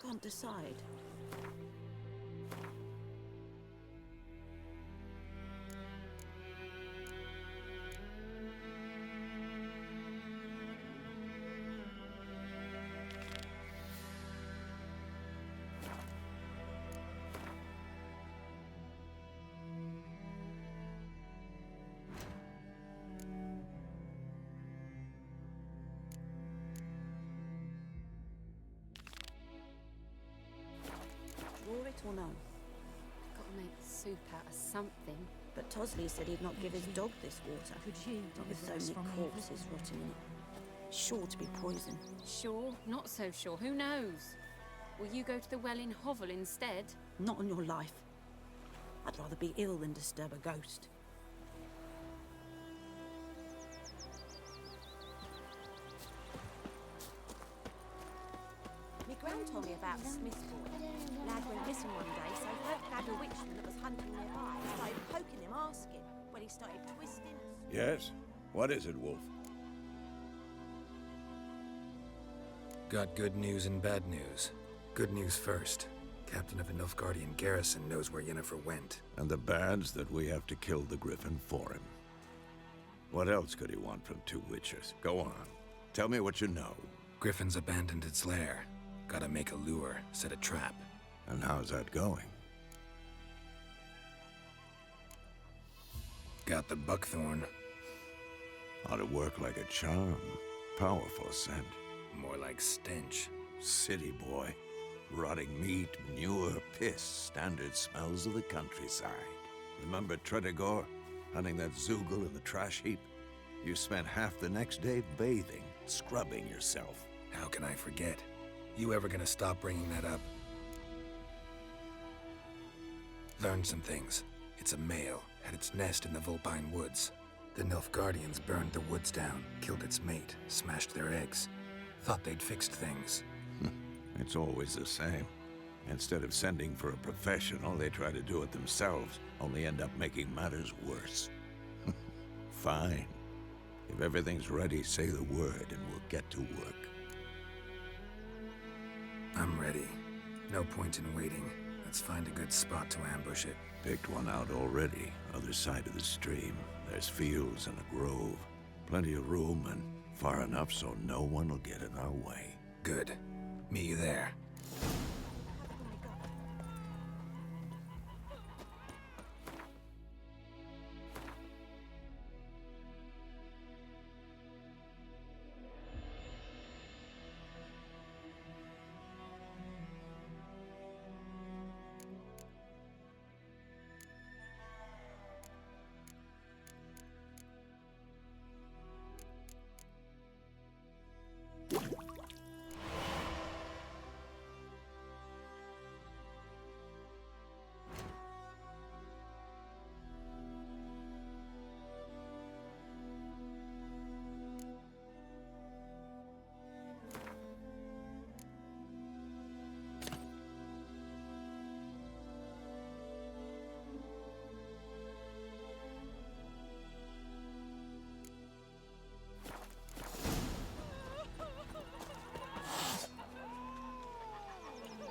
can't decide. Draw it or no? Gotta make soup out of something. But Tosley said he'd not give his dog this water. Could you Not with deliver us so from many corpses rotting in it. Sure to be poison. Sure, not so sure. Who knows? Will you go to the well in Hovel instead? Not on your life. I'd rather be ill than disturb a ghost. Me gran told me about Smith's boy. Lad went missing one day, so folk had a witchman that was hunting nearby. Started poking him, asking. When he started twisting. Yes? What is it, Wolf? Got good news and bad news. Good news first. Captain of the Nilfgaardian garrison knows where Yennefer went. And the bad's that we have to kill the Griffin for him. What else could he want from two witchers? Go on. Tell me what you know. Griffin's abandoned its lair. Gotta make a lure, set a trap. And how's that going? Got the buckthorn. Ought to work like a charm. Powerful scent. More like stench. City boy. Rotting meat, manure, piss. Standard smells of the countryside. Remember Tretogor? Hunting that Zoogle in the trash heap? You spent half the next day bathing, scrubbing yourself. How can I forget? You ever gonna stop bringing that up? Learned some things. It's a male, had its nest in the Vulpine Woods. The Nilfgaardians burned the woods down, killed its mate, smashed their eggs. Thought they'd fixed things. It's always the same. Instead of sending for a professional, they try to do it themselves, only end up making matters worse. Fine. If everything's ready, say the word and we'll get to work. I'm ready. No point in waiting. Let's find a good spot to ambush it. Picked one out already, other side of the stream. There's fields and a grove. Plenty of room and far enough so no one will get in our way. Good. Meet you there.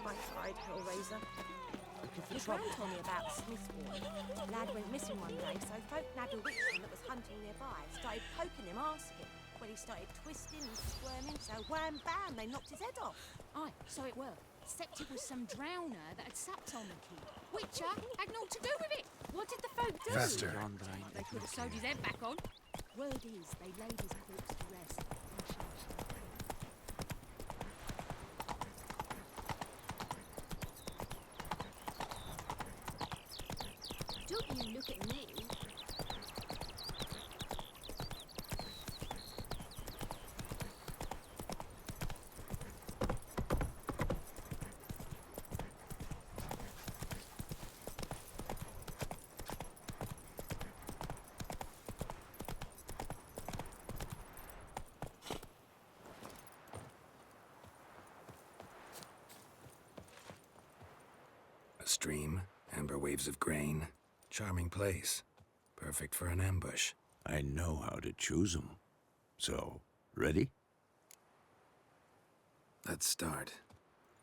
Bite-eyed Hellraiser. Me gran told me about Smith's boy. Lad went missing one day, so folk had a witchman that was hunting nearby. Started poking him, asking. When he started twisting and squirming, so wham bam, they knocked his head off. Aye, so it were. Except it was some drowner that had supped on the kid. Witcher had naught to do with it. What did the folk do? Faster. They could have sewed his head back on. Word is, they laid his corpse to rest. Don't you look at me. A stream, amber waves of grain. Charming place. Perfect for an ambush. I know how to choose them. So, ready? Let's start.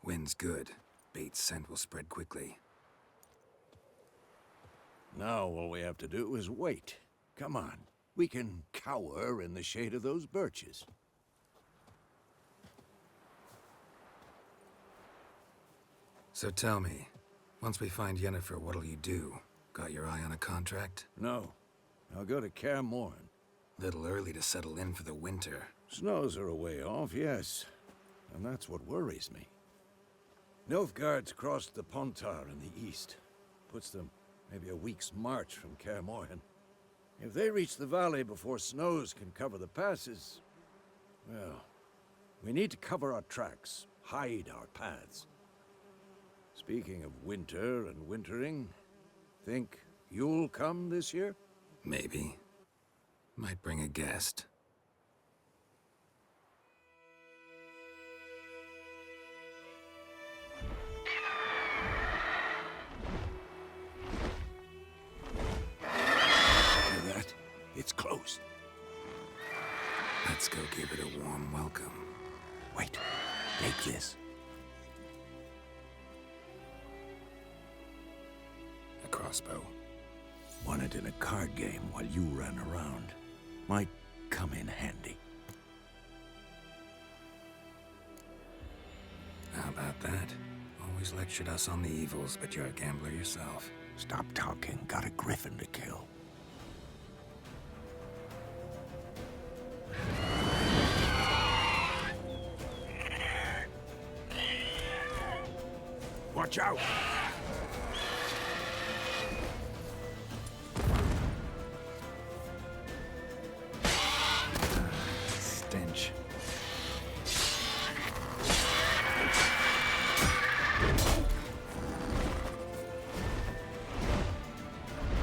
Wind's good. Bait's scent will spread quickly. Now all we have to do is wait. Come on. We can cower in the shade of those birches. So tell me, once we find Yennefer, what'll you do? Got your eye on a contract? No. I'll go to Kaer Morhen. Little early to settle in for the winter. Snows are a way off, yes. And that's what worries me. Nilfgaard's crossed the Pontar in the east. Puts them maybe a week's march from Kaer Morhen. If they reach the valley before snows can cover the passes, well, we need to cover our tracks, hide our paths. Speaking of winter and wintering, think you'll come this year? Maybe. Might bring a guest. Hear that? It's close. Let's go give it a warm welcome. Wait, take this. A crossbow. Won it in a card game while you ran around. Might come in handy. How about that? Always lectured us on the evils, but you're a gambler yourself. Stop talking. Got a griffin to kill. Watch out! Stench.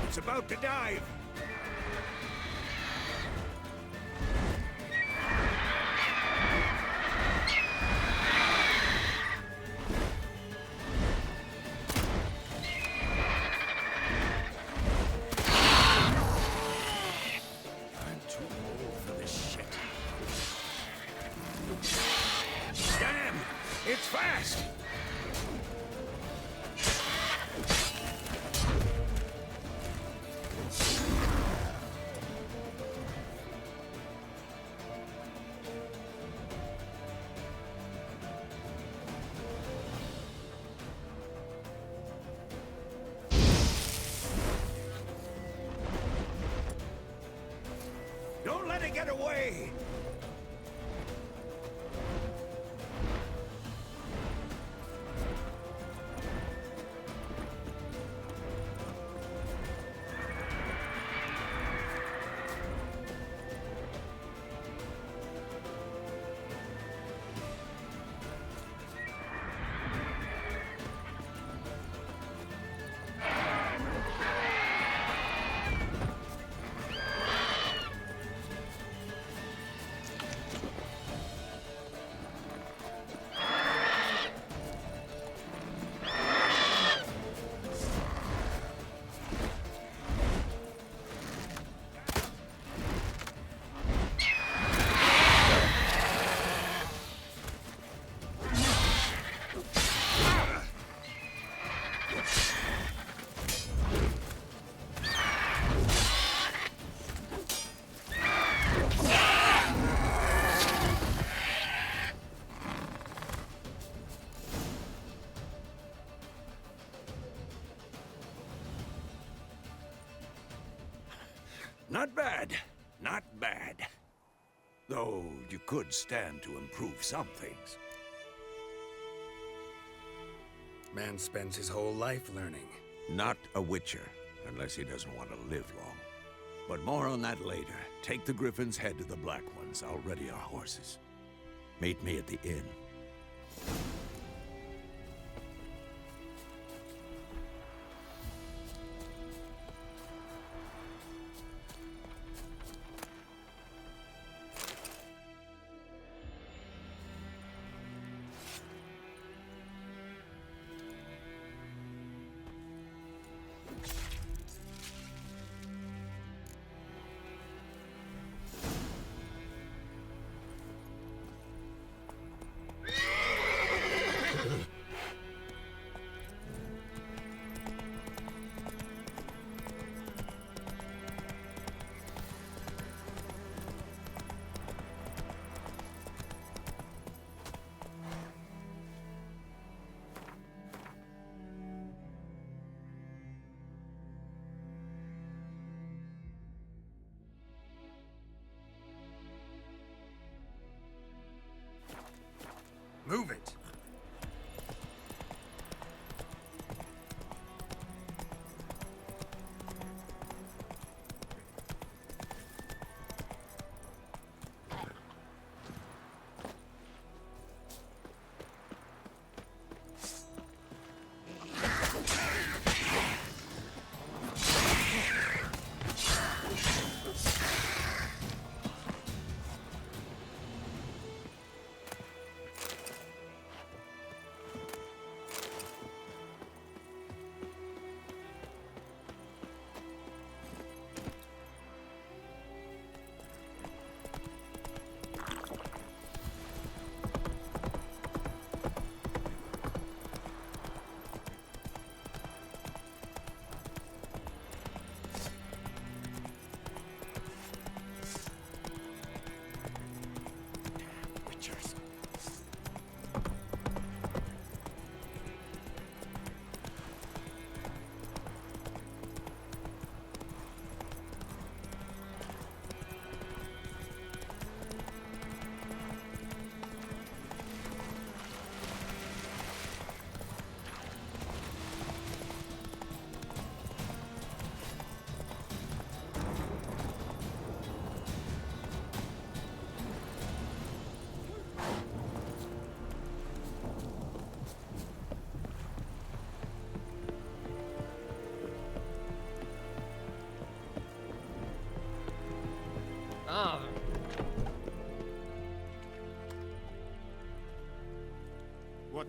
It's about to dive! I'm too old for this shit. Damn! It's fast! Don't let it get away! Not bad. Not bad. Though you could stand to improve some things. Man spends his whole life learning. Not a witcher, unless he doesn't want to live long. But more on that later. Take the Griffin's head to the Black Ones. I'll ready our horses. Meet me at the inn.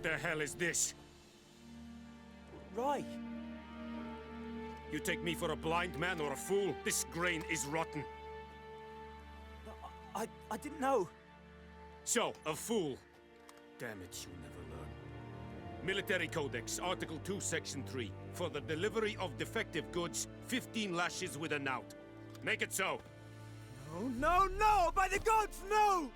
What the hell is this? Rye. You take me for a blind man or a fool? This grain is rotten. I didn't know. So, a fool. Damn it, you'll never learn. Military Codex, Article 2, Section 3. For the delivery of defective goods, 15 lashes with a knout. Make it so. No, no, no! By the gods, no!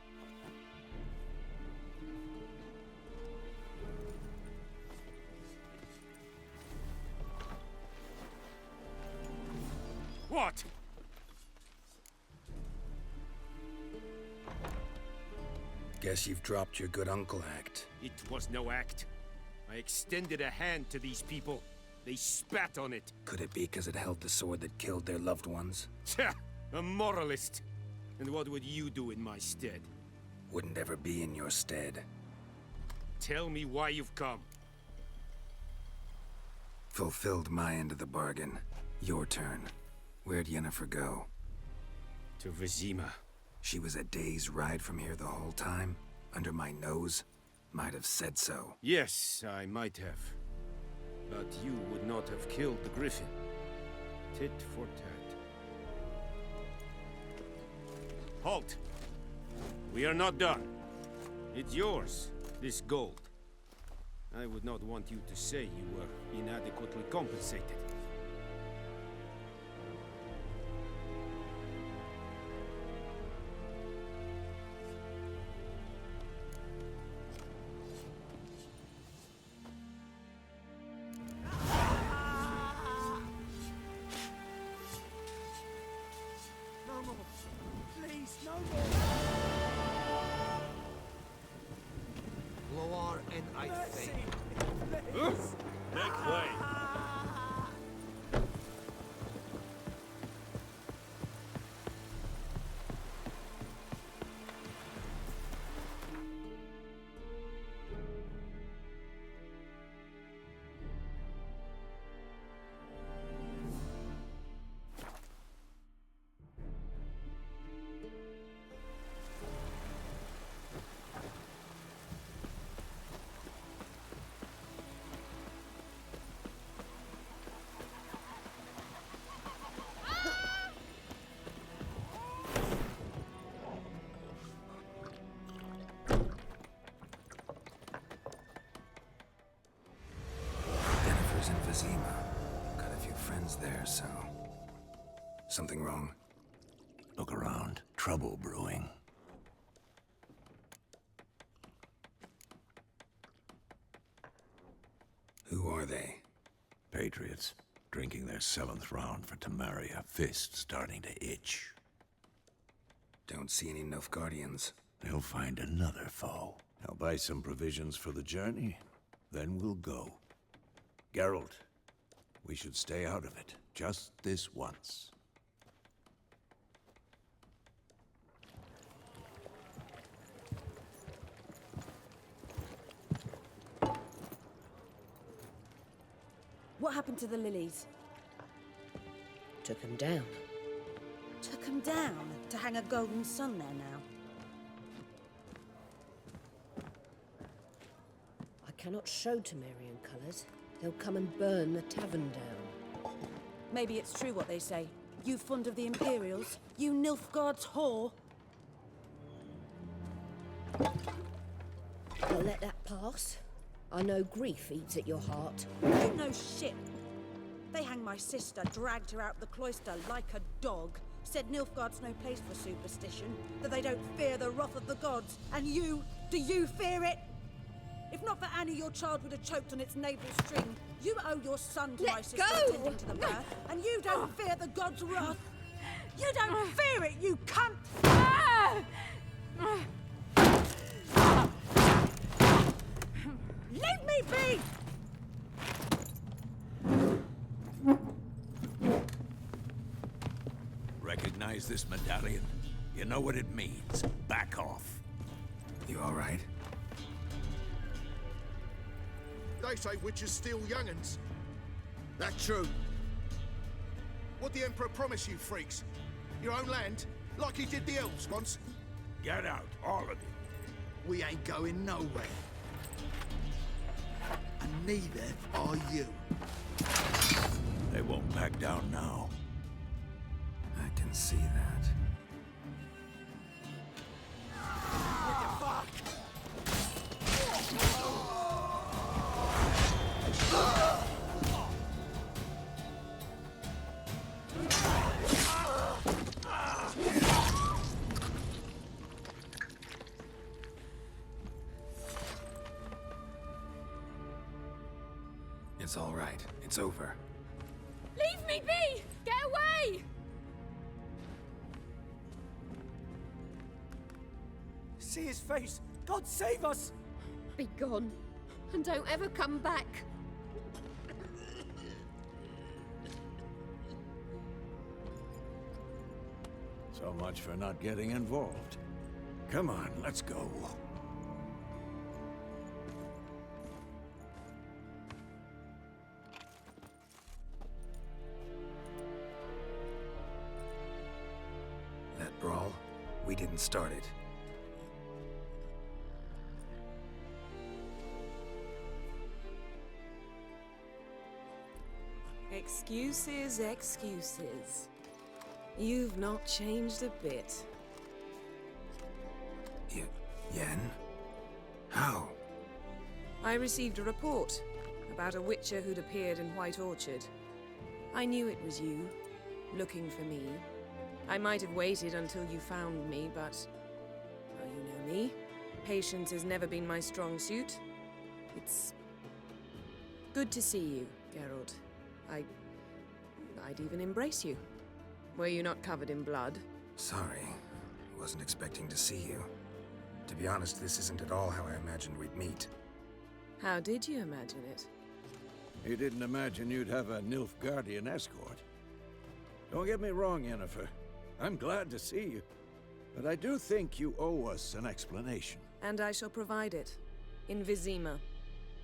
What? Guess you've dropped your good uncle act. It was no act. I extended a hand to these people. They spat on it. Could it be because it held the sword that killed their loved ones? Tja, a moralist. And what would you do in my stead? Wouldn't ever be in your stead. Tell me why you've come. Fulfilled my end of the bargain. Your turn. Where'd Yennefer go? To Vizima. She was a day's ride from here the whole time? Under my nose? Might have said so. Yes, I might have. But you would not have killed the griffin. Tit for tat. Halt! We are not done. It's yours, this gold. I would not want you to say you were inadequately compensated. No more. Please, no more. Lower and I Mercy. think. Please. Make way! Yennefer's in Vizima. Got a few friends there, so... Something wrong? Look around. Trouble brewing. Who are they? Patriots. Drinking their 7th round for Temeria. Fist starting to itch. Don't see any Nilfgaardians. They'll find another foe. I'll buy some provisions for the journey. Then we'll go. Geralt, we should stay out of it. Just this once. What happened to the lilies? Took him down. Took them down to hang a golden sun there now. I cannot show Temerian colours. They'll come and burn the tavern down. Maybe it's true what they say. You fond of the Imperials? You Nilfgaard's whore? I'll let that pass. I know grief eats at your heart. You know shit. They hanged my sister, dragged her out the cloister like a dog. Said Nilfgaard's no place for superstition, that they don't fear the wrath of the gods. And you, do you fear it? If not for Annie, your child would have choked on its navel string. You owe your son to my sister attending to the birth, and you don't fear the gods' wrath. You don't fear it, you cunt! Leave me be! Recognize this medallion? You know what it means. Back off. You all right? They say witches steal young'uns. That true. What the Emperor promise you, freaks? Your own land? Like he did the elves once? Get out, all of you. We ain't going nowhere. neither are you. They won't back down now. I can see that. It's all right. It's over. Leave me be! Get away! See his face! God save us! Be gone, and don't ever come back. So much for not getting involved. Come on, let's go. That brawl, we didn't start it. Excuses, excuses. You've not changed a bit. Yen? How? I received a report about a witcher who'd appeared in White Orchard. I knew it was you, looking for me. I might have waited until you found me, but... well, you know me. Patience has never been my strong suit. It's... good to see you, Geralt. I'd even embrace you. Were you not covered in blood? Sorry. Wasn't expecting to see you. To be honest, this isn't at all how I imagined we'd meet. How did you imagine it? You didn't imagine you'd have a Nilfgaardian escort. Don't get me wrong, Yennefer. I'm glad to see you. But I do think you owe us an explanation. And I shall provide it. In Vizima.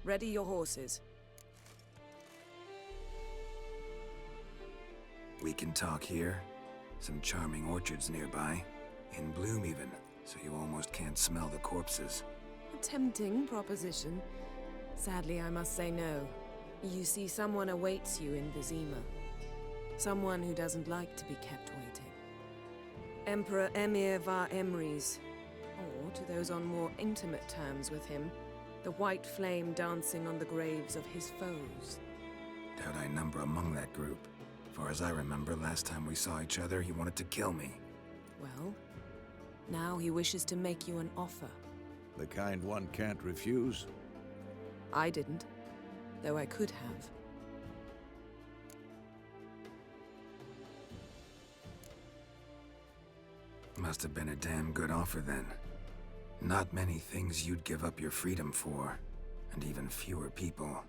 Ready your horses. We can talk here. Some charming orchards nearby. In bloom even, so you almost can't smell the corpses. A tempting proposition. Sadly, I must say no. You see, someone awaits you in Vizima. Someone who doesn't like to be kept waiting. Emperor Emir var Emrys. Or, to those on more intimate terms with him, the white flame dancing on the graves of his foes. Doubt I number among that group. Far as I remember, last time we saw each other, he wanted to kill me. Well, now he wishes to make you an offer. The kind one can't refuse? I didn't, though I could have. Must have been a damn good offer then. Not many things you'd give up your freedom for, and even fewer people.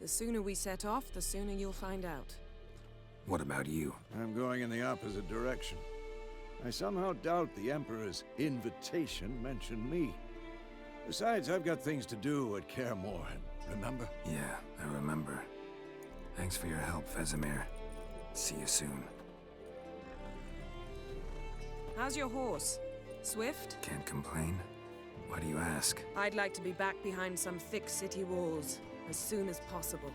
The sooner we set off, the sooner you'll find out. What about you? I'm going in the opposite direction. I somehow doubt the Emperor's invitation mentioned me. Besides, I've got things to do at Kaer Morhen, remember? Yeah, I remember. Thanks for your help, Vesemir. See you soon. How's your horse? Swift? Can't complain. Why do you ask? I'd like to be back behind some thick city walls as soon as possible.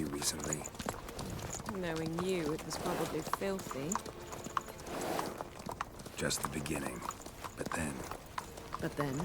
Recently. Knowing you, it was probably filthy. Just the beginning. But then... But then?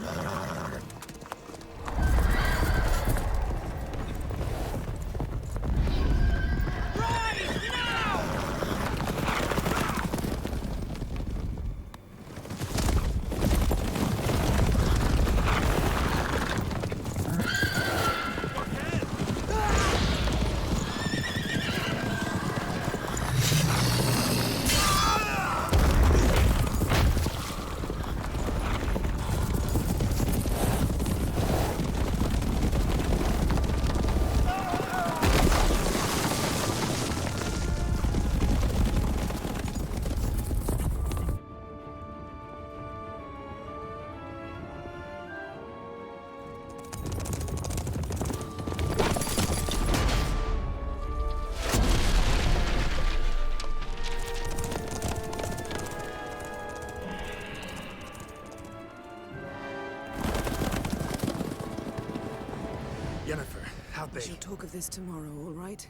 I'll We be. shall talk of this tomorrow, all right?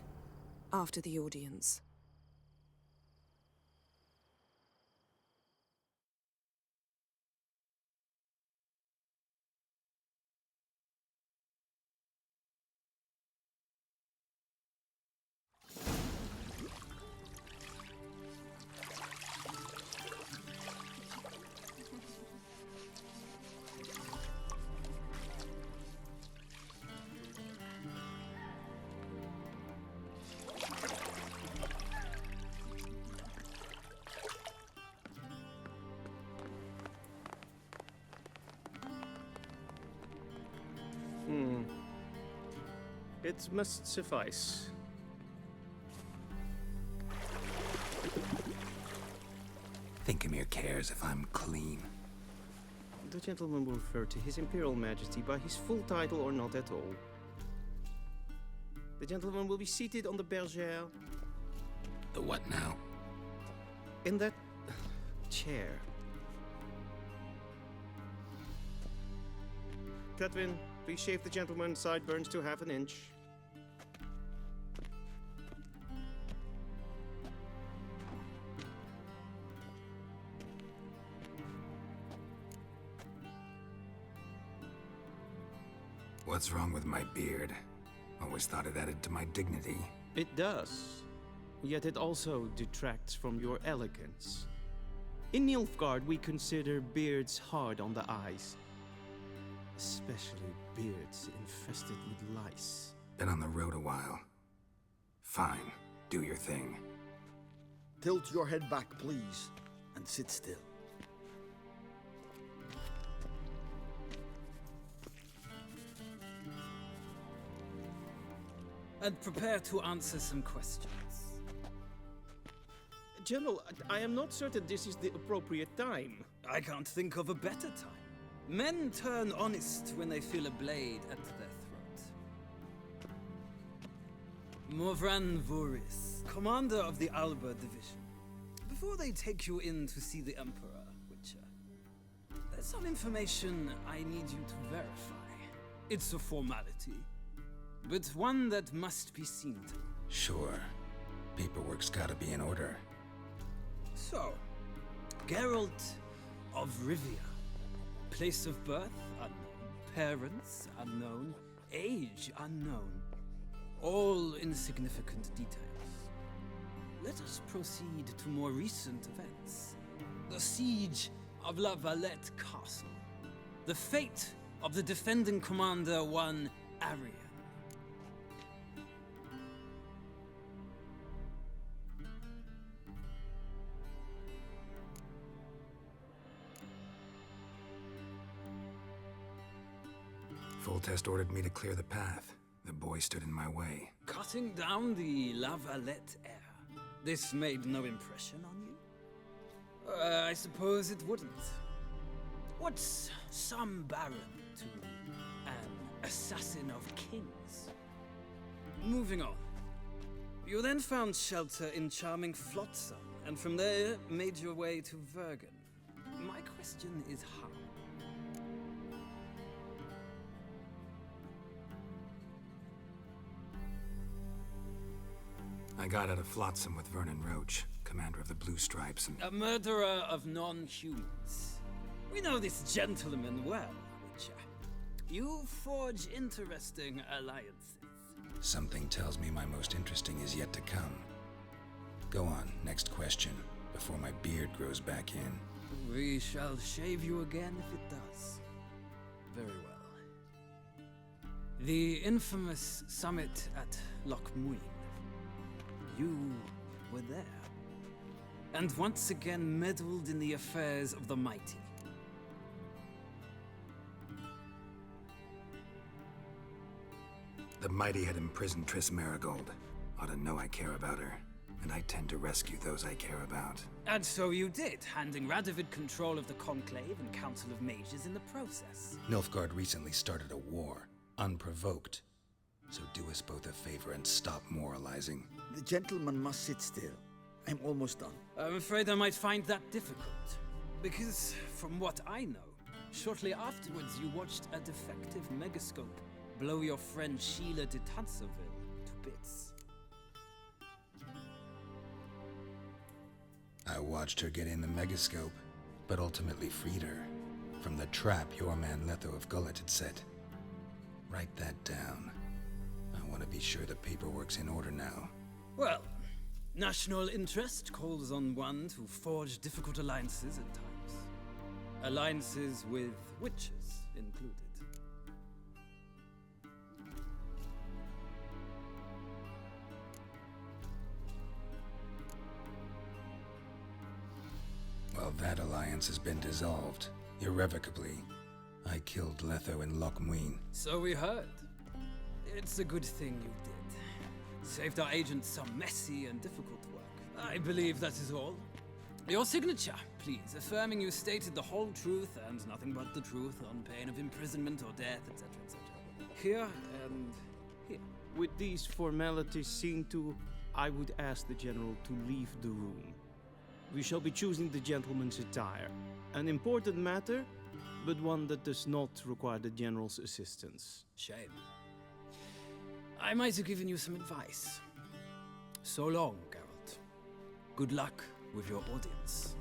After the audience. It must suffice. Thinkamere cares if I'm clean. The gentleman will refer to His Imperial Majesty by his full title or not at all. The gentleman will be seated on the bergère. The what now? In that chair. Cutwin, please shave the gentleman's sideburns to half an inch. What's wrong with my beard? Always thought it added to my dignity. It does. Yet it also detracts from your elegance. In Nilfgaard, we consider beards hard on the eyes. Especially beards infested with lice. Been on the road a while. Fine, do your thing. Tilt your head back, please, and sit still. And prepare to answer some questions. General, I am not certain this is the appropriate time. I can't think of a better time. Men turn honest when they feel a blade at their throat. Morvran Voris, commander of the Alba Division. Before they take you in to see the Emperor, Witcher, there's some information I need you to verify. It's a formality, but one that must be seen to. Sure. Paperwork's gotta be in order. So, Geralt of Rivia. Place of birth unknown. Parents unknown. Age unknown. All insignificant details. Let us proceed to more recent events. The siege of La Valette Castle. The fate of the defending commander, one Arian. Foltest ordered me to clear the path. The boy stood in my way. Cutting down the La Valette heir. This made no impression on you? I suppose it wouldn't. What's some baron to an assassin of kings? Moving on. You then found shelter in charming Flotsam, and from there made your way to Vergen. My question is how? I got out of Flotsam with Vernon Roach, commander of the Blue Stripes, and... A murderer of non-humans. We know this gentleman well, Witcher. You forge interesting alliances. Something tells me my most interesting is yet to come. Go on, next question, before my beard grows back in. We shall shave you again if it does. Very well. The infamous summit at Loch Muin. You were there. And once again meddled in the affairs of the mighty. The mighty had imprisoned Triss Marigold. Ought to know I care about her, and I tend to rescue those I care about. And so you did, handing Radovid control of the Conclave and Council of Mages in the process. Nilfgaard recently started a war, unprovoked. So do us both a favor and stop moralizing. The gentleman must sit still. I'm almost done. I'm afraid I might find that difficult. Because, from what I know, shortly afterwards you watched a defective megascope blow your friend Sheila de Tanserville to bits. I watched her get in the megascope, but ultimately freed her from the trap your man Letho of Gullet had set. Write that down. I want to be sure the paperwork's in order now. Well, national interest calls on one to forge difficult alliances at times. Alliances with witches included. Well, that alliance has been dissolved, irrevocably. I killed Letho in Loch Muin. So we heard. It's a good thing you did. Saved our agent some messy and difficult work. I believe that is all. Your signature, please, affirming you stated the whole truth and nothing but the truth on pain of imprisonment or death, etc., etc. Here and here. With these formalities seen to, I would ask the General to leave the room. We shall be choosing the gentleman's attire. An important matter, but one that does not require the General's assistance. Shame. I might have given you some advice. So long, Geralt. Good luck with your audience.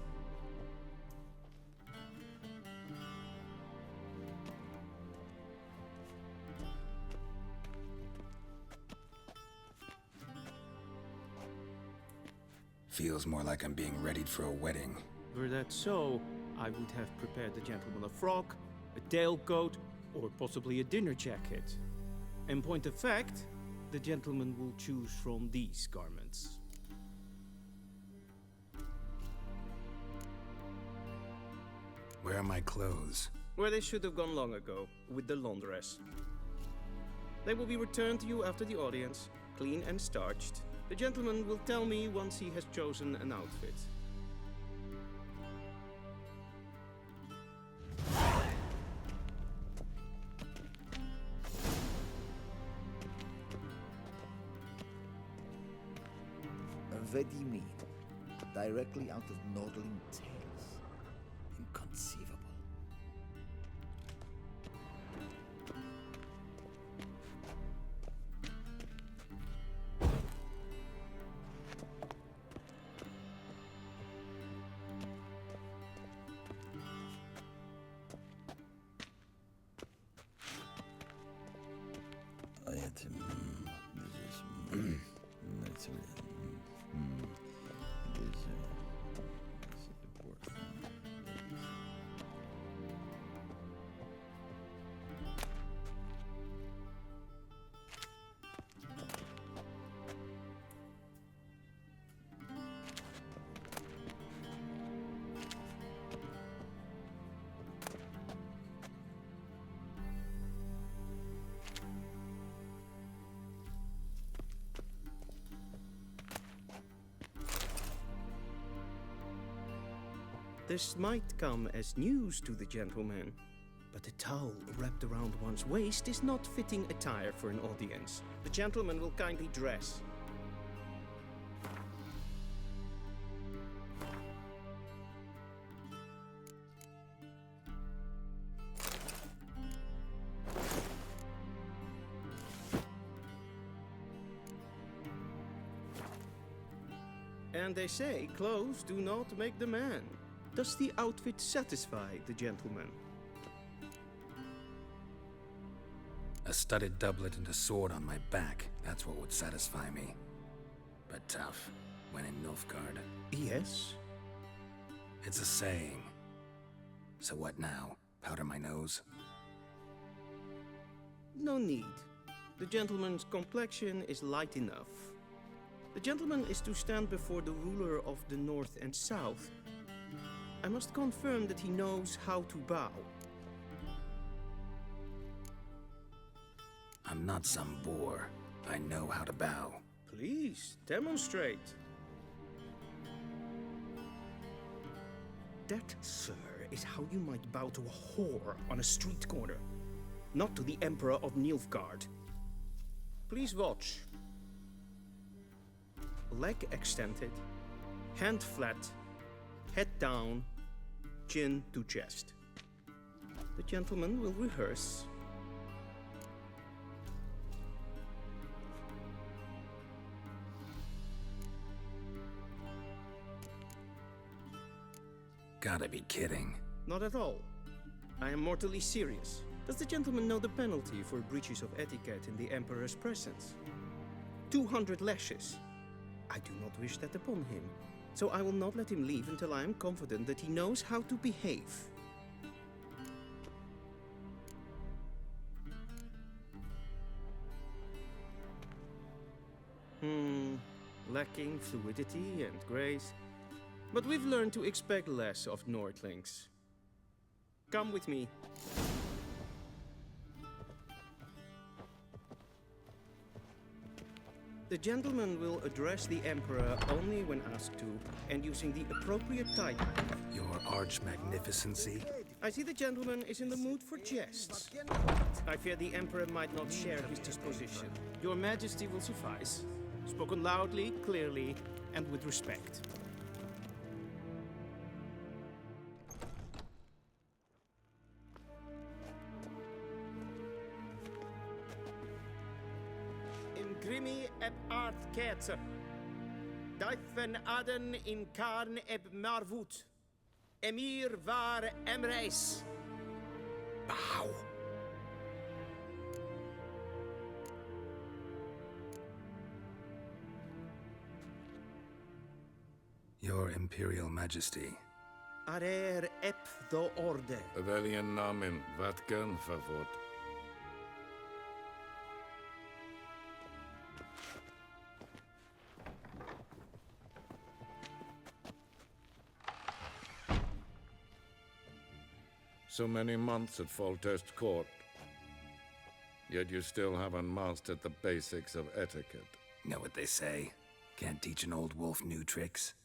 Feels more like I'm being readied for a wedding. Were that so, I would have prepared the gentleman a frock, a tailcoat, or possibly a dinner jacket. In point of fact, the gentleman will choose from these garments. Where are my clothes? Where they should have gone long ago, with the laundress. They will be returned to you after the audience, clean and starched. The gentleman will tell me once he has chosen an outfit. Vedimi, directly out of Nordling Tales. Inconceivable. This might come as news to the gentleman, but a towel wrapped around one's waist is not fitting attire for an audience. The gentleman will kindly dress. And they say clothes do not make the man. Does the outfit satisfy the gentleman? A studded doublet and a sword on my back, that's what would satisfy me. But tough, when in Nilfgaard. Yes? It's a saying. So what now? Powder my nose? No need. The gentleman's complexion is light enough. The gentleman is to stand before the ruler of the North and South. I must confirm that he knows how to bow. I'm not some boor. I know how to bow. Please, demonstrate. That, sir, is how you might bow to a whore on a street corner, not to the Emperor of Nilfgaard. Please watch. Leg extended, hand flat, head down, chin to chest. The gentleman will rehearse. Gotta be kidding. Not at all. I am mortally serious. Does the gentleman know the penalty for breaches of etiquette in the Emperor's presence? 200 lashes. I do not wish that upon him, so I will not let him leave until I am confident that he knows how to behave. Lacking fluidity and grace. But we've learned to expect less of Nordlings. Come with me. The gentleman will address the Emperor only when asked to, and using the appropriate title. Your Arch-Magnificency? I see the gentleman is in the mood for jests. I fear the Emperor might not share his disposition. Your Majesty will suffice. Spoken loudly, clearly, and with respect. In grimi eb art ketzer. Daifen aden in karn eb marvut. Emir var emreis. Bow. Your Imperial Majesty. Arer ep do orde. Welchen Namen, wat gern verwort? So many months at Foltest Court, yet you still haven't mastered the basics of etiquette. Know what they say? Can't teach an old wolf new tricks.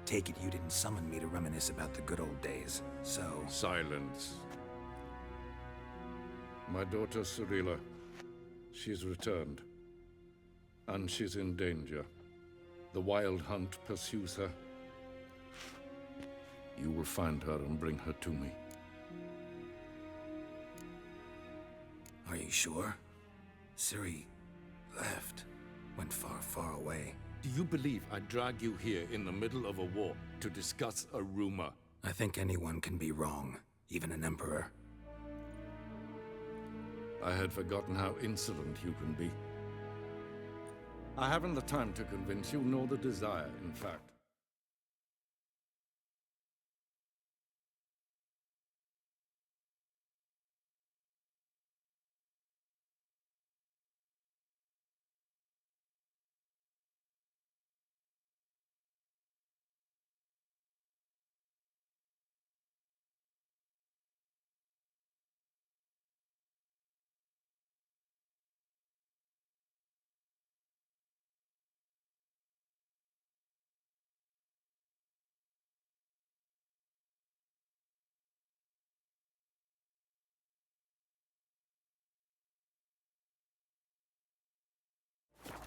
Take it you didn't summon me to reminisce about the good old days, so... Silence. My daughter Cirilla, she's returned. And she's in danger. The Wild Hunt pursues her. You will find her and bring her to me. Are you sure? Ciri left. Went far, far away. Do you believe I drag you here in the middle of a war to discuss a rumor? I think anyone can be wrong, even an emperor. I had forgotten how insolent you can be. I haven't the time to convince you, nor the desire, in fact.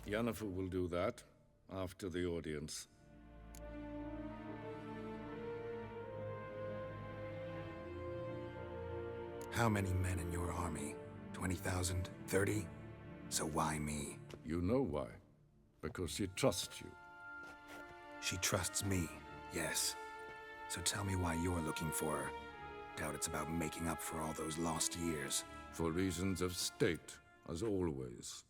Yennefer will do that after the audience. How many men in your army? 20,000? 30? So why me? You know why. Because she trusts you. She trusts me, yes. So tell me why you're looking for her. Doubt it's about making up for all those lost years. For reasons of state, as always.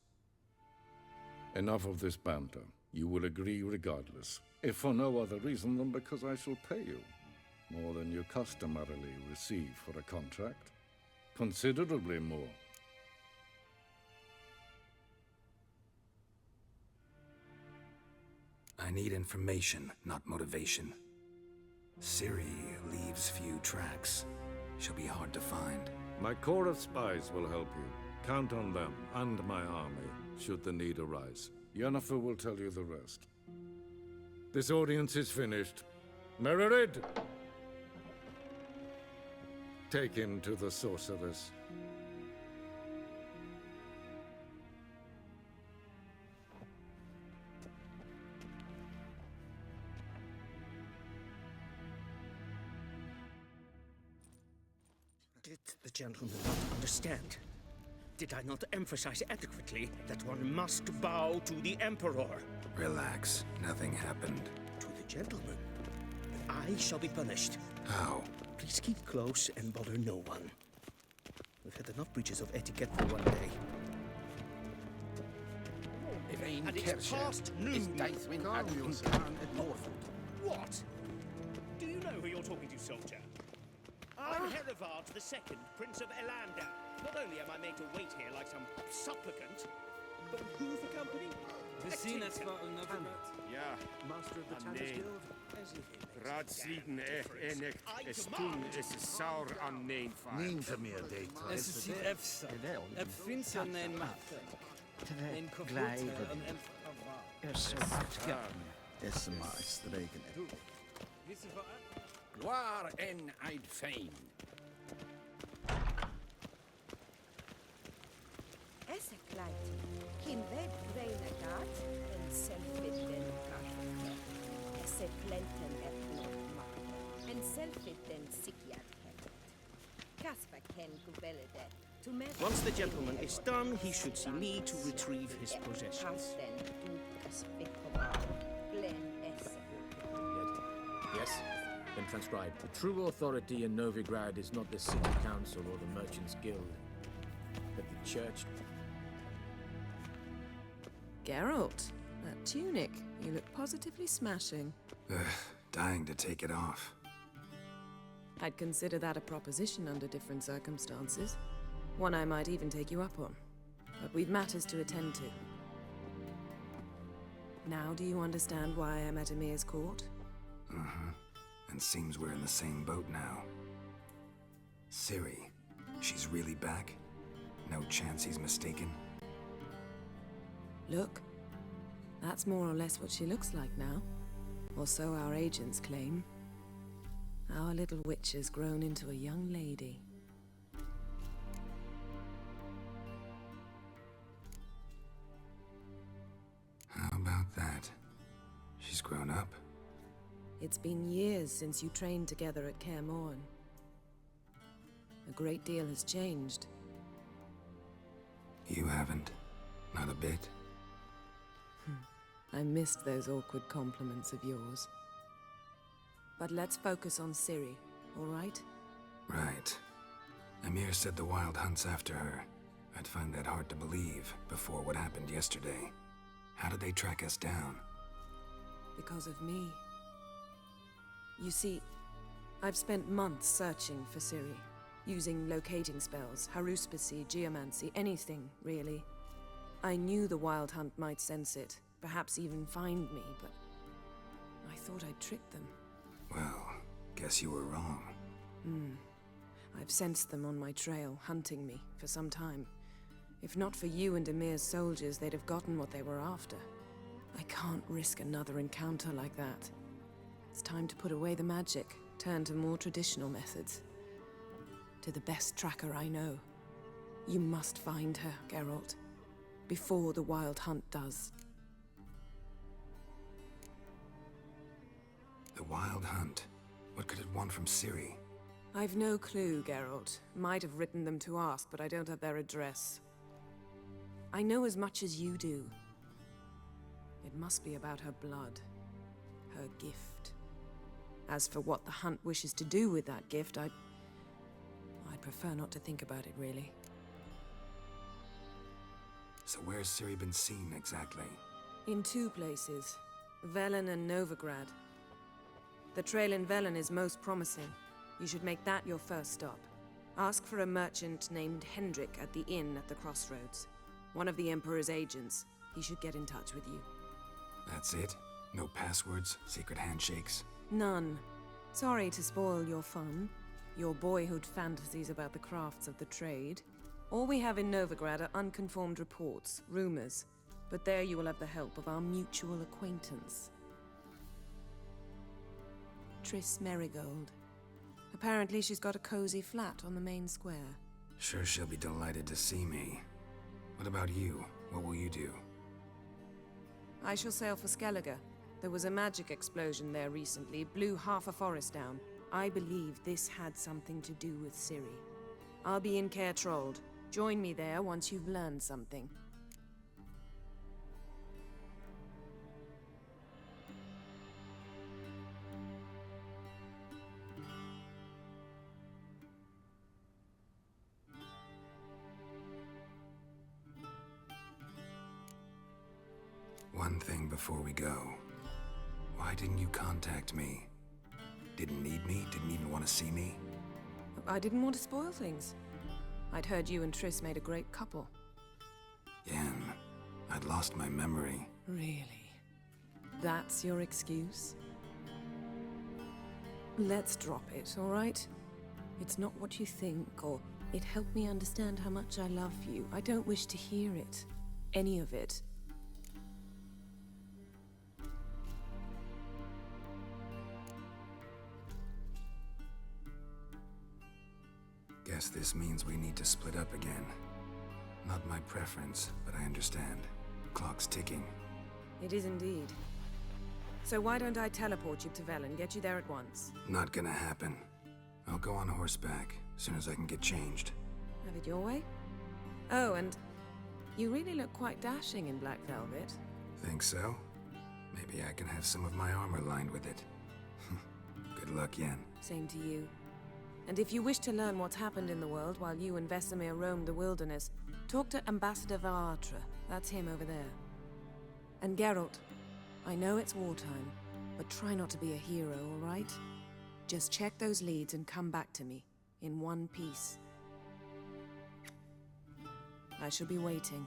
Enough of this banter. You will agree regardless. If for no other reason than because I shall pay you. More than you customarily receive for a contract. Considerably more. I need information, not motivation. Ciri leaves few tracks. She'll be hard to find. My corps of spies will help you. Count on them and my army, should the need arise. Yennefer will tell you the rest. This audience is finished. Mererid! Take him to the sorceress. Did the gentleman not understand? Did I not emphasize adequately that one must bow to the Emperor? Relax. Nothing happened. To the gentleman. I shall be punished. How? Please keep close and bother no one. We've had enough breaches of etiquette for one day. And it's past noon. What? Do you know who you're talking to, soldier? I'm Herivard II, Prince of Elander. Not only am I made to wait here like some supplicant, but who for company? Vecinas for Novigrad. Ja, Master of the Tanners Guild. Raadsliden echt es tun es saur an nein vaart. Neem van meer date. Es is hier efsa. Vindt ze een macht. Een glijden. Een Zo is maar streken. Waar en I'd fain. Essa kleid. Kim ved vreina gat en selfit den kaffe. Esse plenten etnot en selfit den sikjat het. Kasper ken gubelede. Once the gentleman is done, he should see me to retrieve his possessions. Yes? Then transcribe. The true authority in Novigrad is not the city council or the merchants' guild, but the church. Geralt, that tunic. You look positively smashing. Dying to take it off. I'd consider that a proposition under different circumstances. One I might even take you up on. But we've matters to attend to. Now do you understand why I'm at Emir's court? Uh-huh. And seems we're in the same boat now. Ciri, she's really back? No chance he's mistaken? Look, that's more or less what she looks like now. Or so our agents claim. Our little witch has grown into a young lady. How about that? She's grown up. It's been years since you trained together at Kaer Morhen. A great deal has changed. You haven't. Not a bit. I missed those awkward compliments of yours. But let's focus on Ciri, all right? Right. Emir said the Wild Hunt's after her. I'd find that hard to believe before what happened yesterday. How did they track us down? Because of me. You see, I've spent months searching for Ciri, using locating spells, haruspicy, geomancy, anything, really. I knew the Wild Hunt might sense it, perhaps even find me, but I thought I'd tricked them. Well, guess you were wrong. I've sensed them on my trail, hunting me, for some time. If not for you and Emir's soldiers, they'd have gotten what they were after. I can't risk another encounter like that. It's time to put away the magic, turn to more traditional methods. To the best tracker I know. You must find her, Geralt. Before the Wild Hunt does. The Wild Hunt? What could it want from Ciri? I've no clue, Geralt. Might have written them to ask, but I don't have their address. I know as much as you do. It must be about her blood. Her gift. As for what the Hunt wishes to do with that gift, I'd prefer not to think about it, really. So where's Ciri been seen, exactly? In two places. Velen and Novigrad. The trail in Velen is most promising. You should make that your first stop. Ask for a merchant named Hendrik at the inn at the crossroads. One of the Emperor's agents. He should get in touch with you. That's it? No passwords? Secret handshakes? None. Sorry to spoil your fun. Your boyhood fantasies about the crafts of the trade. All we have in Novigrad are unconformed reports, rumors. But there you will have the help of our mutual acquaintance. Triss Merigold. Apparently she's got a cozy flat on the main square. Sure she'll be delighted to see me. What about you? What will you do? I shall sail for Skellige. There was a magic explosion there recently, blew half a forest down. I believe this had something to do with Ciri. I'll be in Kaer Trolde, Join me there once you've learned something. One thing before we go. Why didn't you contact me? Didn't need me? Didn't even want to see me? I didn't want to spoil things. I'd heard you and Triss made a great couple. Yen, I'd lost my memory. Really? That's your excuse? Let's drop it, all right? It's not what you think, or it helped me understand how much I love you. I don't wish to hear it. Any of it. Guess this means we need to split up again. Not my preference, but I understand. Clock's ticking. It is indeed. So why don't I teleport you to Velen, get you there at once? Not gonna happen. I'll go on horseback, as soon as I can get changed. Have it your way? Oh, and you really look quite dashing in black velvet. Think so? Maybe I can have some of my armor lined with it. Good luck, Yen. Same to you. And if you wish to learn what's happened in the world while you and Vesemir roamed the wilderness, talk to Ambassador Varatra. That's him over there. And Geralt, I know it's wartime, but try not to be a hero, all right? Just check those leads and come back to me, in one piece. I shall be waiting.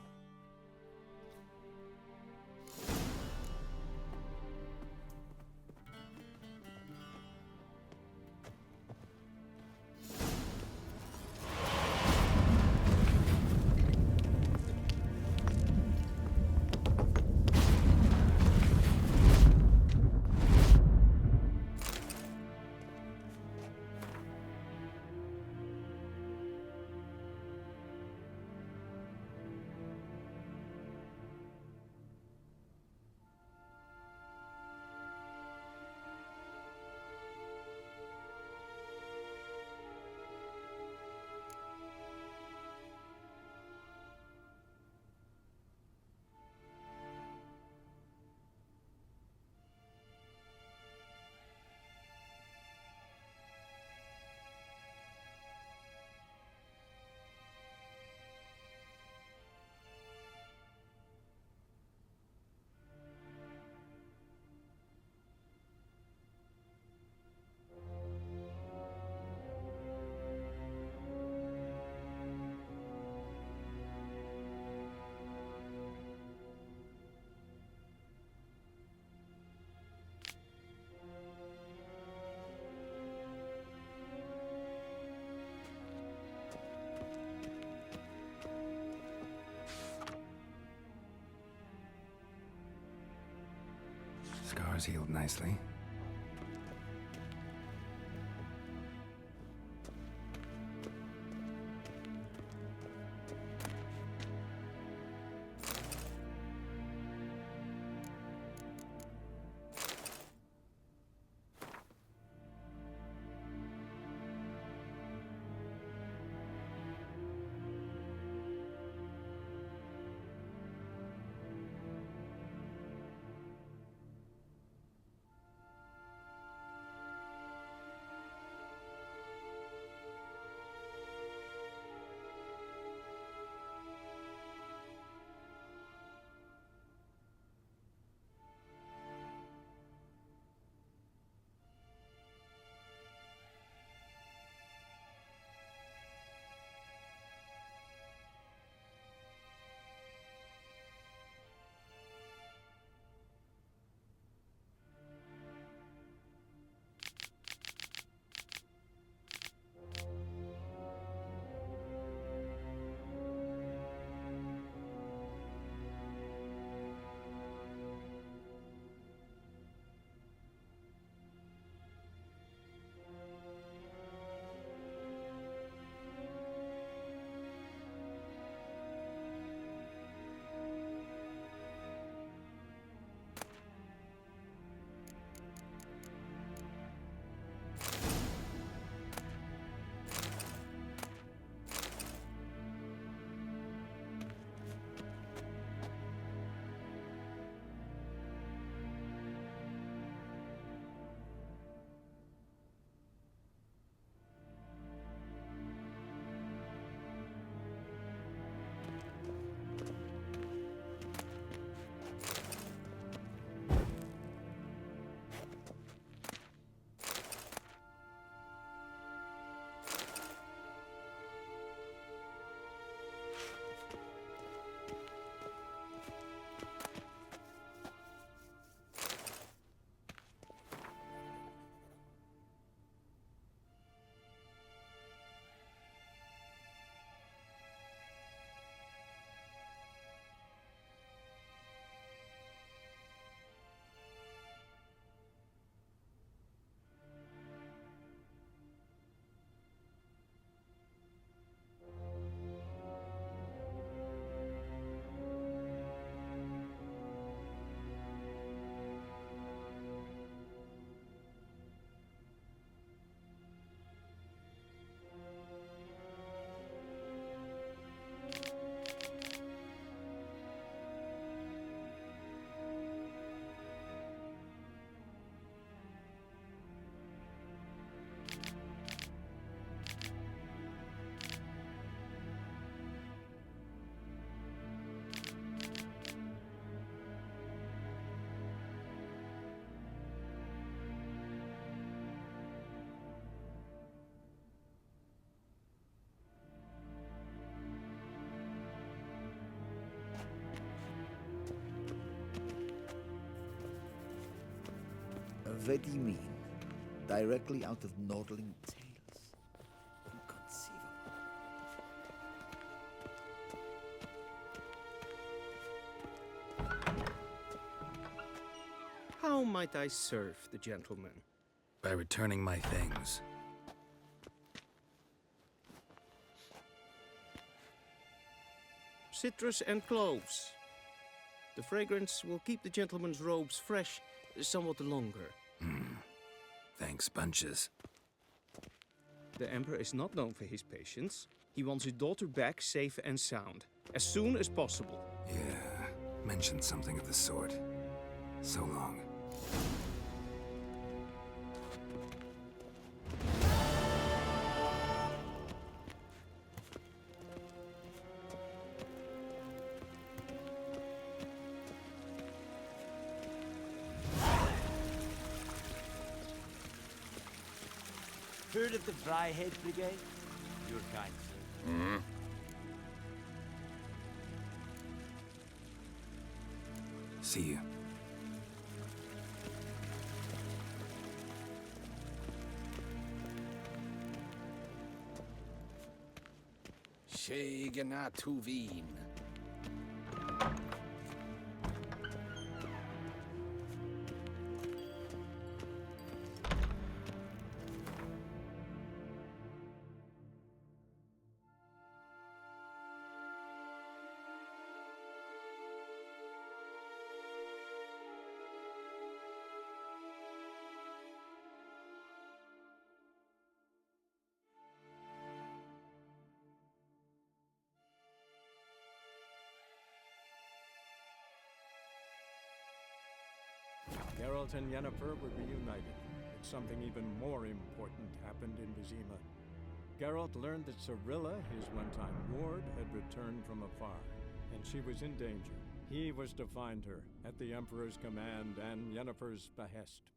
Scars healed nicely. What do you mean? Directly out of Nordling tales. Inconceivable. How might I serve the gentleman? By returning my things. Citrus and cloves. The fragrance will keep the gentleman's robes fresh somewhat longer. Thanks, bunches. The Emperor is not known for his patience. He wants his daughter back safe and sound, as soon as possible. Yeah, mentioned something of the sort. So long. Heard of the Dryhead Brigade? Your kind, sir. Hmm? See you. Shegana Tuvin. Geralt and Yennefer were reunited, but something even more important happened in Vizima. Geralt learned that Cirilla, his one-time ward, had returned from afar, and she was in danger. He was to find her, at the Emperor's command and Yennefer's behest.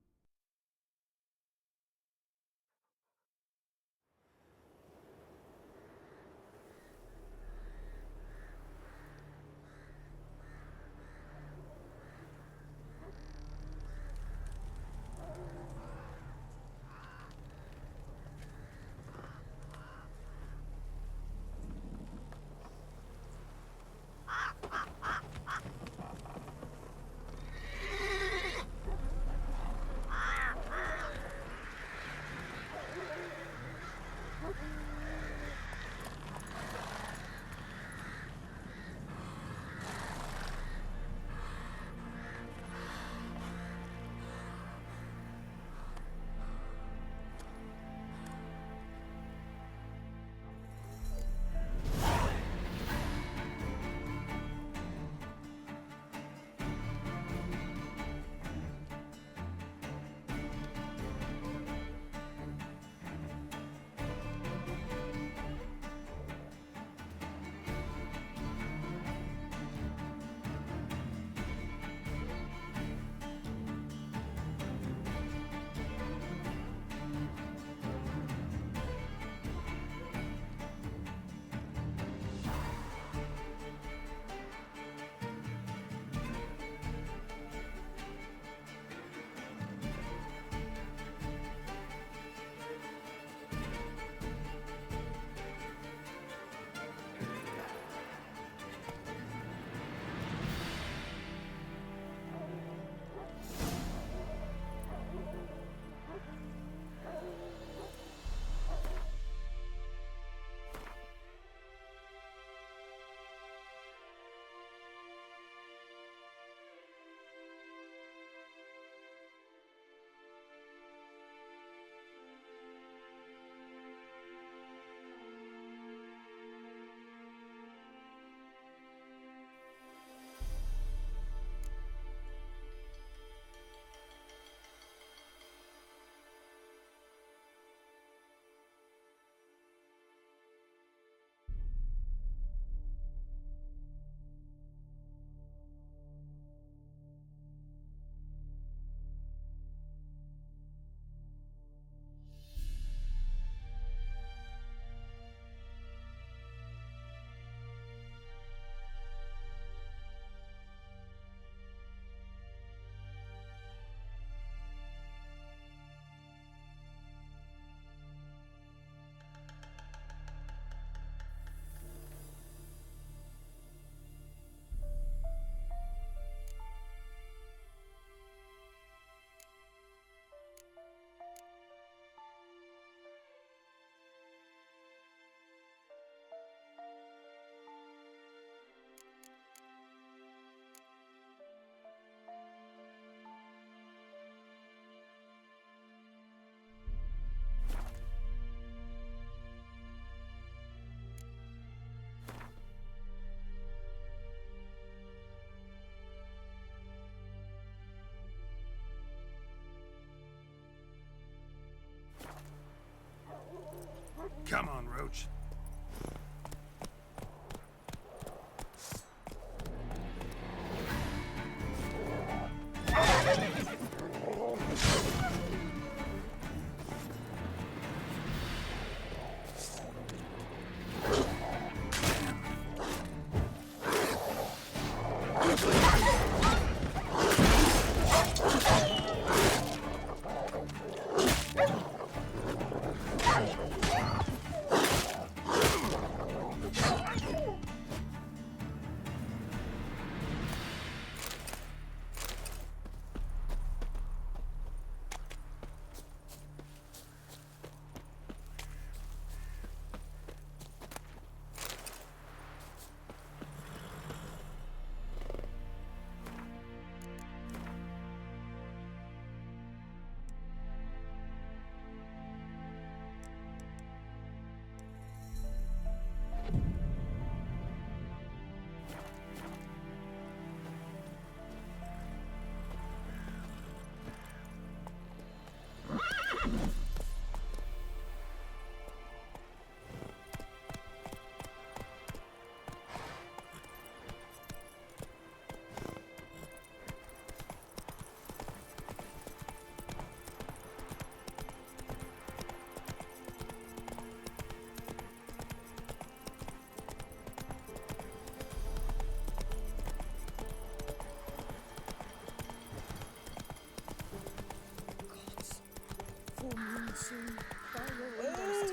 Come on, Roach.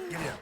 Get out.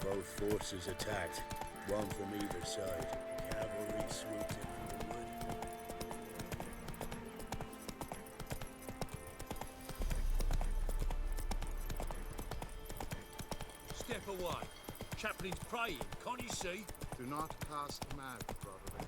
Both forces attacked, one from either side. Cavalry swooped in from the wood. Step away. Chaplain's praying, can't you see? Do not cast him out, Broderick.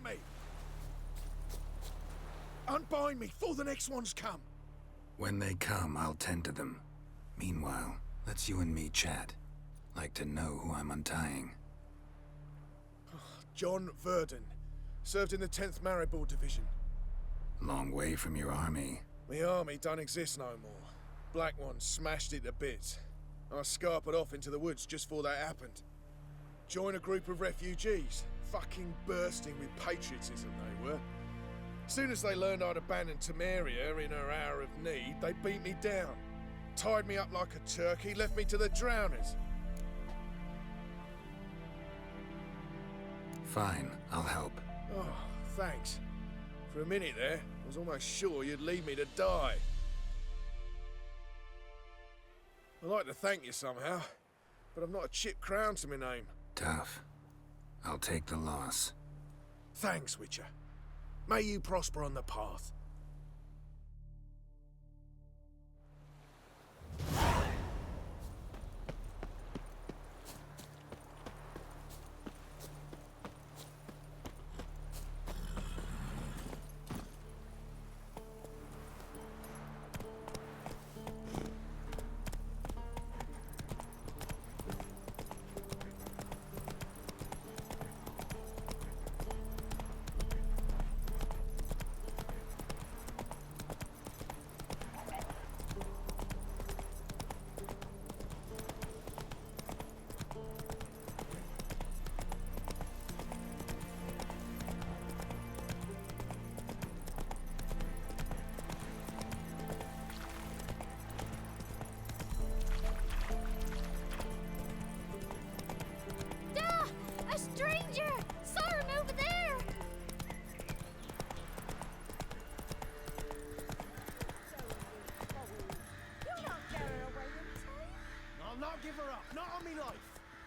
me! Unbind me before the next ones come. When they come, I'll tend to them. Meanwhile, let's you and me chat. Like to know who I'm untying. John Verdon. Served in the 10th Maribor Division. Long way from your army. My army don't exist no more. Black One smashed it to bits. I scarpered off into the woods just before that happened. Joined a group of refugees. Fucking bursting with patriotism they were. Soon as they learned I'd abandoned Temeria in her hour of need, they beat me down. Tied me up like a turkey, left me to the drowners. Fine, I'll help. Oh, thanks. For a minute there, I was almost sure you'd leave me to die. I'd like to thank you somehow, but I've not a chip crown to my name. Tough. I'll take the loss. Thanks, Witcher. May you prosper on the path. Give her up, not on me life.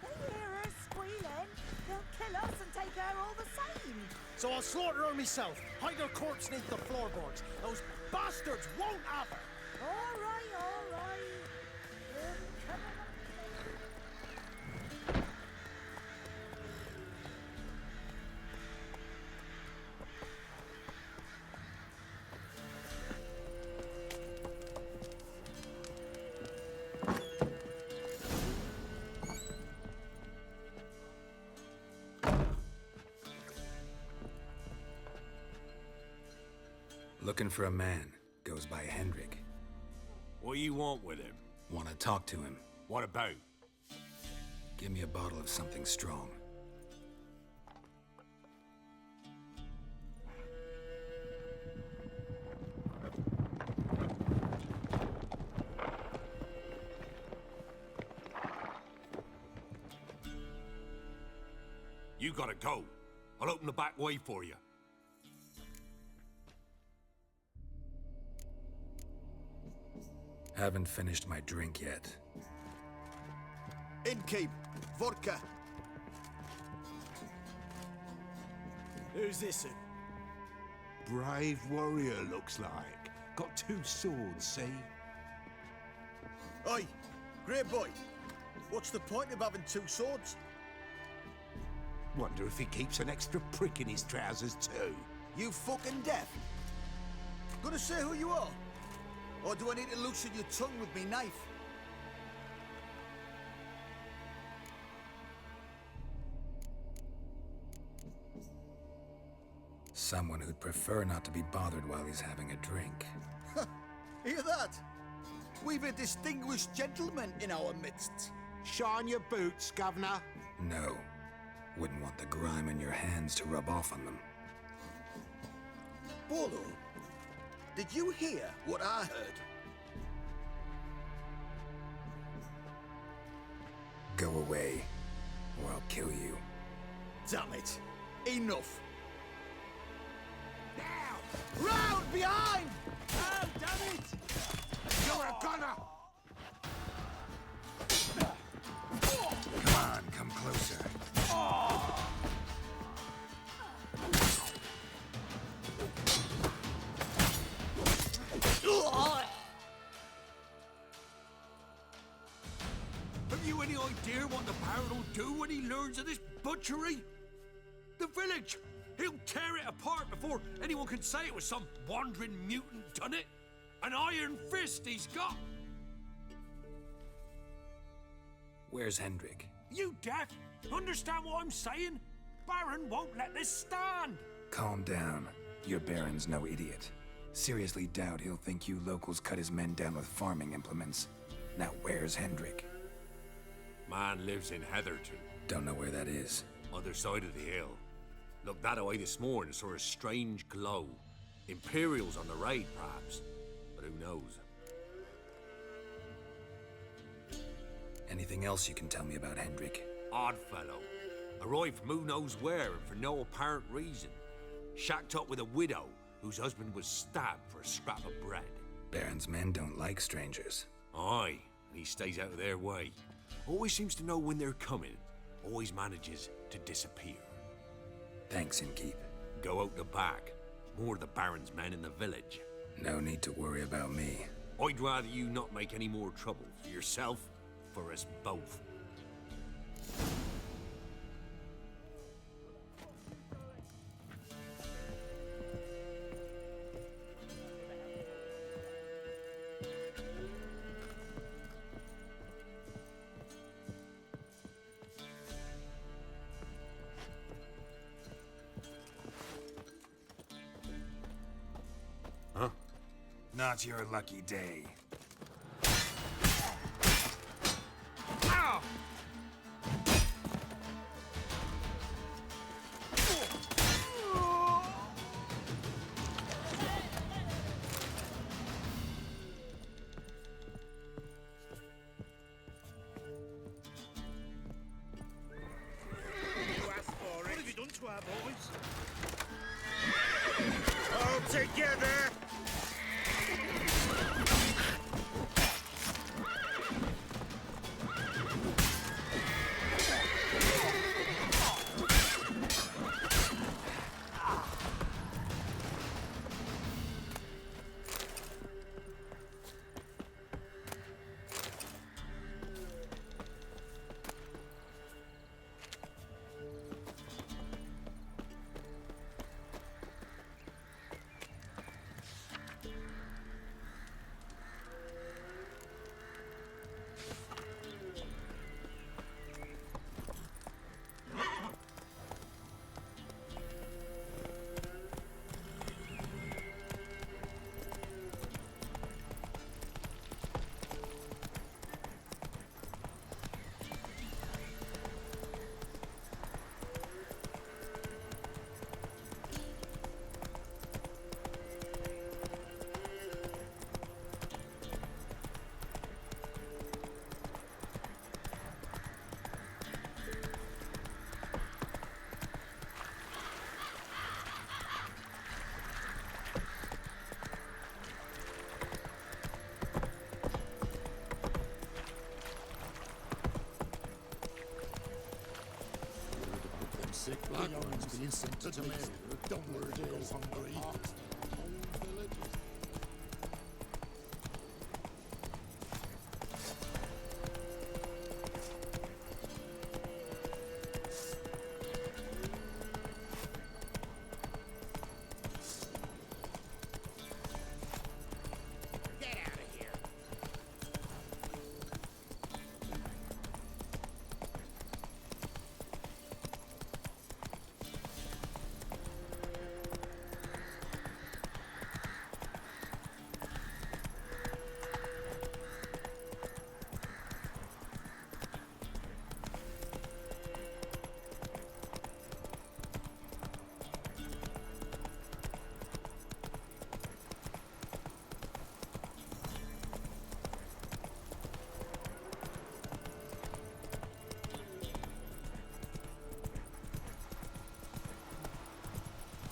They hear her squealing. They'll kill us and take her all the same. So I'll slaughter her myself, hide her corpse neath the floorboards. Those bastards won't have her. All right, all right. Come on. Looking for a man. Goes by Hendrik. What you want with him? Want to talk to him. What about? Give me a bottle of something strong. You gotta go. I'll open the back way for you. Haven't finished my drink yet. Innkeep, vodka. Who's this? Brave warrior, looks like. Got 2 swords, see? Oi, great boy. What's the point of having 2 swords? Wonder if he keeps an extra prick in his trousers too. You fucking deaf? Gonna say who you are? Or do I need to loosen your tongue with me knife? Someone who'd prefer not to be bothered while he's having a drink. Hear that? We've a distinguished gentleman in our midst. Shine your boots, Governor. No. Wouldn't want the grime on your hands to rub off on them. Bolo, did you hear what I heard? Go away, or I'll kill you. Damn it. Enough. Now! Round behind! Oh, damn it! You're a gunner! Come on, come closer. Have you any idea what the Baron will do when he learns of this butchery? The village! He'll tear it apart before anyone can say it was some wandering mutant done it. An iron fist he's got. Where's Hendrik? You deaf? Understand what I'm saying? Baron won't let this stand. Calm down. Your Baron's no idiot. Seriously doubt he'll think you locals cut his men down with farming implements. Now where's Hendrik? Man lives in Heatherton. Don't know where that is. Other side of the hill. Looked that away this morning, saw a strange glow. Imperials on the raid, perhaps. But who knows? Anything else you can tell me about Hendrik? Odd fellow. Arrived from who knows where and for no apparent reason. Shacked up with a widow whose husband was stabbed for a scrap of bread. Baron's men don't like strangers. Aye, and he stays out of their way. Always seems to know when they're coming. Always manages to disappear. Thanks, Innkeep. Go out the back. More of the Baron's men in the village. No need to worry about me. I'd rather you not make any more trouble for yourself, for us both. Huh? Not your lucky day. Ow! What have you done to our boys? All together! Sick black ones being sent to Mary. Don't worry, go hungry. Get out of here!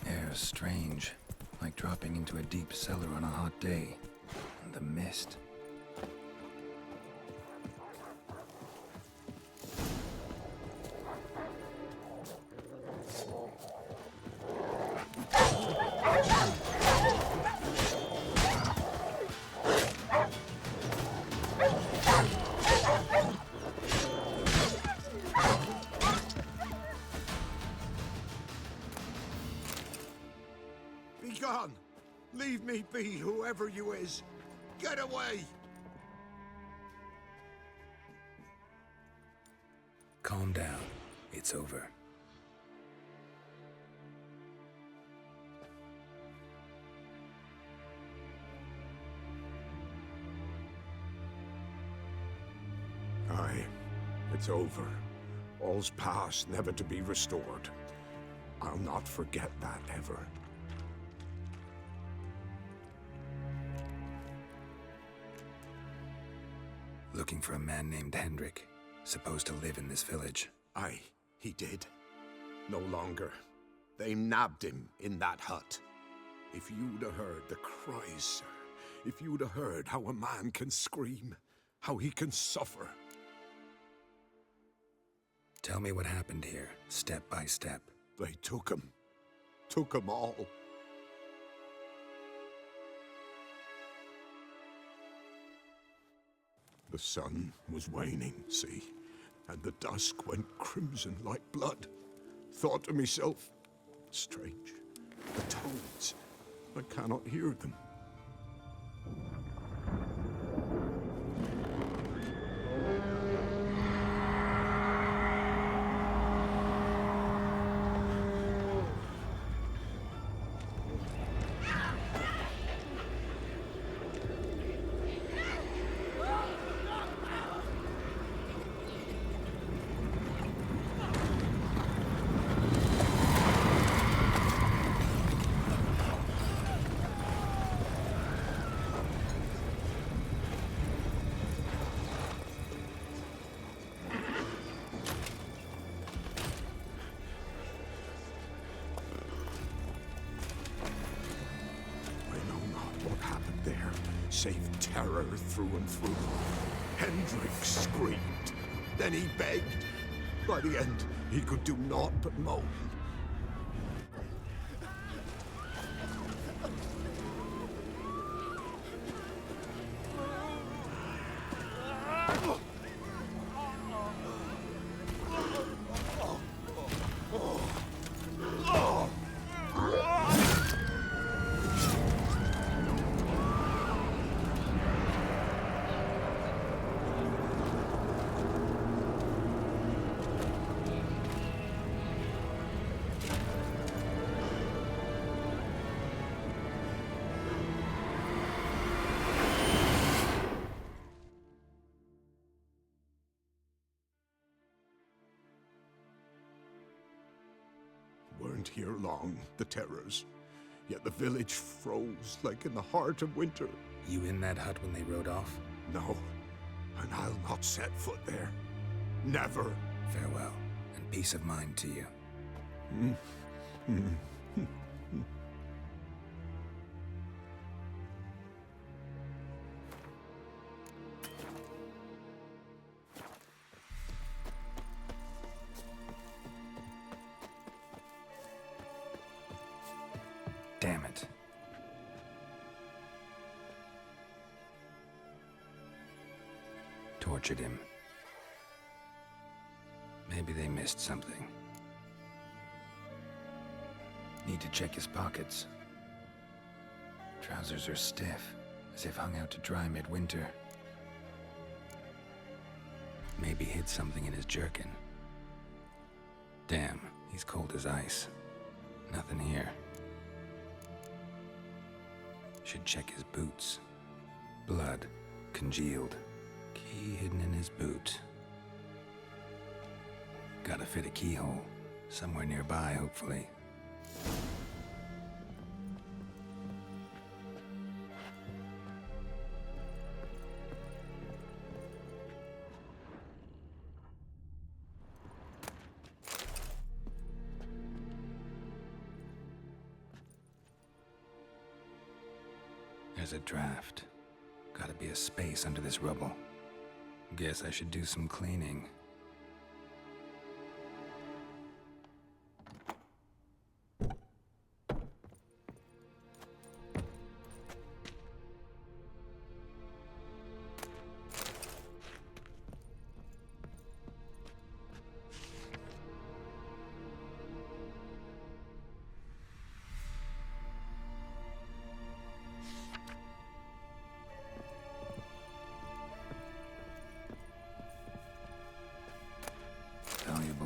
Air's strange, like dropping into a deep cellar on a hot day. And the mist. me be, whoever you is. Get away! Calm down. It's over. Aye, it's over. All's past, never to be restored. I'll not forget that ever. Looking for a man named Hendrik, supposed to live in this village. Aye, he did. No longer. They nabbed him in that hut. If you'd have heard the cries, sir, if you'd have heard how a man can scream, how he can suffer. Tell me what happened here, step by step. They took him. Took him all. The sun was waning, see, and the dusk went crimson like blood. Thought to myself, strange, the toads, I cannot hear them. Save terror through and through. Hendrik screamed. Then he begged. By the end, he could do naught but moan. Weren't here long, the terrors. Yet the village froze like in the heart of winter. You in that hut when they rode off? No, and I'll not set foot there. Never. Farewell, and peace of mind to you. Damn it. Tortured him. Maybe they missed something. Need to check his pockets. Trousers are stiff, as if hung out to dry midwinter. Maybe hid something in his jerkin. Damn, he's cold as ice. Nothing here. Should check his boots. Blood, congealed. Key hidden in his boot. Gotta fit a keyhole. Somewhere nearby, hopefully. There's a draft. Gotta be a space under this rubble. Guess I should do some cleaning.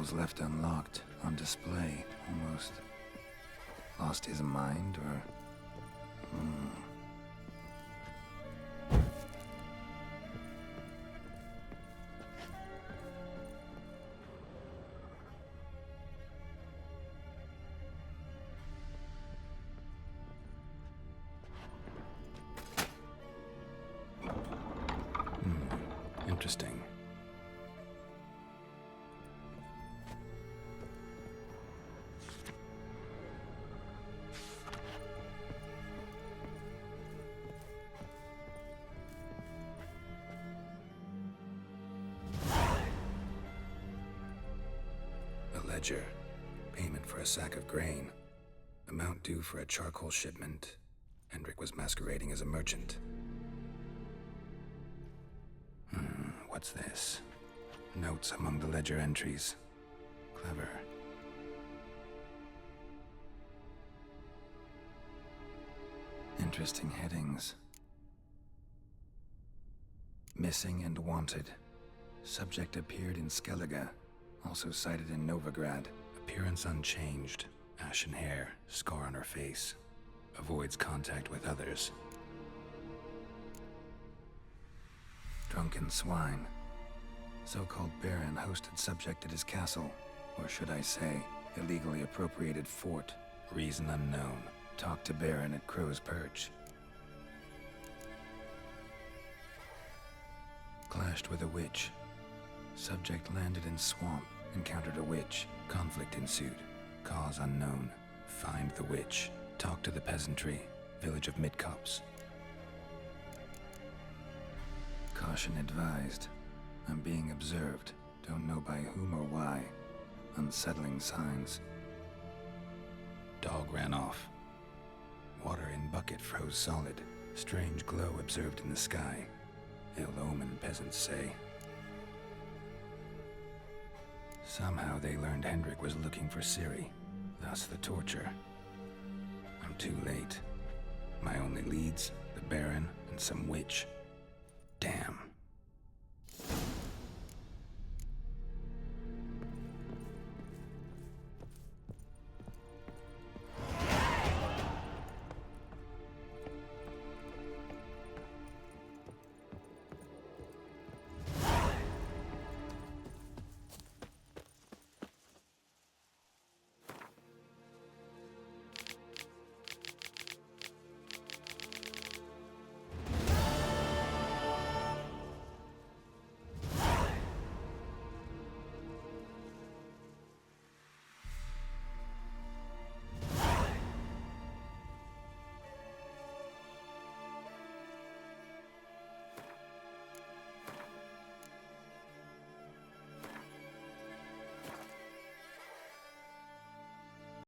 valuables left unlocked, on display, almost. Lost his mind, or... Interesting. A ledger. Payment for a sack of grain. Amount due for a charcoal shipment. Hendrik was masquerading as a merchant. What's this? Notes among the ledger entries. Clever. Interesting headings. Missing and wanted. Subject appeared in Skellige. Also cited in Novigrad. Appearance unchanged. Ashen hair. Scar on her face. Avoids contact with others. Drunken swine. So-called Baron hosted subject at his castle, or should I say, illegally appropriated fort. Reason unknown. Talked to Baron at Crow's Perch. Clashed with a witch. Subject landed in swamp, encountered a witch. Conflict ensued. Cause unknown. Find the witch. Talk to the peasantry. Village of Midcopse. Caution advised. I'm being observed. Don't know by whom or why. Unsettling signs. Dog ran off. Water in bucket froze solid. Strange glow observed in the sky. Ill omen, peasants say. Somehow they learned Hendrik was looking for Ciri. Thus the torture. I'm too late. My only leads, the Baron and some witch. Damn.